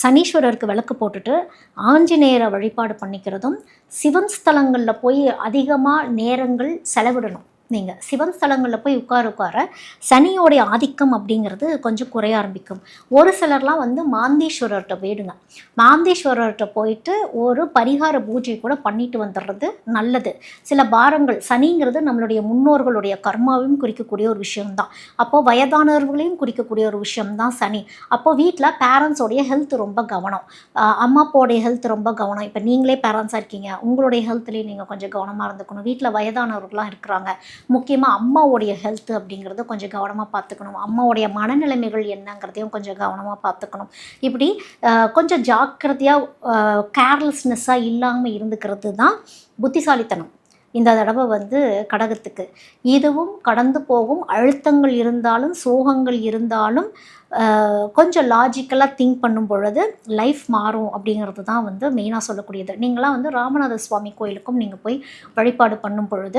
சனீஸ்வரருக்கு விளக்கு போட்டுட்டு ஆஞ்சநேயரை வழிபாடு பண்ணிக்கிறதும், சிவன் ஸ்தலங்களில் போய் அதிகமாக நேரங்கள் செலவிடணும். நீங்கள் சிவன் ஸ்தலங்களில் போய் உட்கார சனியோடைய ஆதிக்கம் அப்படிங்கிறது கொஞ்சம் குறைய ஆரம்பிக்கும். ஒரு சிலர்லாம் வந்து மாந்தீஸ்வரர்கிட்ட போயிடுங்க. மாந்தீஸ்வரர்கிட்ட போயிட்டு ஒரு பரிகார பூஜை கூட பண்ணிட்டு வந்துடுறது நல்லது. சில பாரங்கள், சனிங்கிறது நம்மளுடைய முன்னோர்களுடைய கர்மாவையும் குறிக்கக்கூடிய ஒரு விஷயம்தான். அப்போது வயதானவர்களையும் குறிக்கக்கூடிய ஒரு விஷயம்தான் சனி. அப்போது வீட்டில் பேரண்ட்ஸோடைய ஹெல்த் ரொம்ப கவனம், அம்மா அப்பாவோடைய ஹெல்த் ரொம்ப கவனம். இப்போ நீங்களே பேரண்ட்ஸாக இருக்கீங்க, உங்களுடைய ஹெல்த்லேயும் நீங்கள் கொஞ்சம் கவனமாக இருந்துக்கணும். வீட்டில் வயதானவர்கள்லாம் இருக்கிறாங்க, முக்கியமாக அம்மாவோடைய ஹெல்த் அப்படிங்கிறத கொஞ்சம் கவனமாக பார்த்துக்கணும். அம்மாவோடைய மனநிலைமைகள் என்னங்கிறதையும் கொஞ்சம் கவனமாக பார்த்துக்கணும். இப்படி கொஞ்சம் ஜாக்கிரதையாக கேர்லெஸ்னஸ்ஸாக இல்லாமல் இருந்துக்கிறது தான் புத்திசாலித்தனம் இந்த தடவை வந்து கடகத்துக்கு. இதுவும் கடந்து போகும். அழுத்தங்கள் இருந்தாலும் சோகங்கள் இருந்தாலும் கொஞ்சம் லாஜிக்கலாக திங்க் பண்ணும் பொழுது லைஃப் மாறும் அப்படிங்கிறது தான் வந்து மெயினாக சொல்லக்கூடியது. நீங்களாம் வந்து ராமநாத சுவாமி கோயிலுக்கும் நீங்கள் போய் வழிபாடு பண்ணும் பொழுது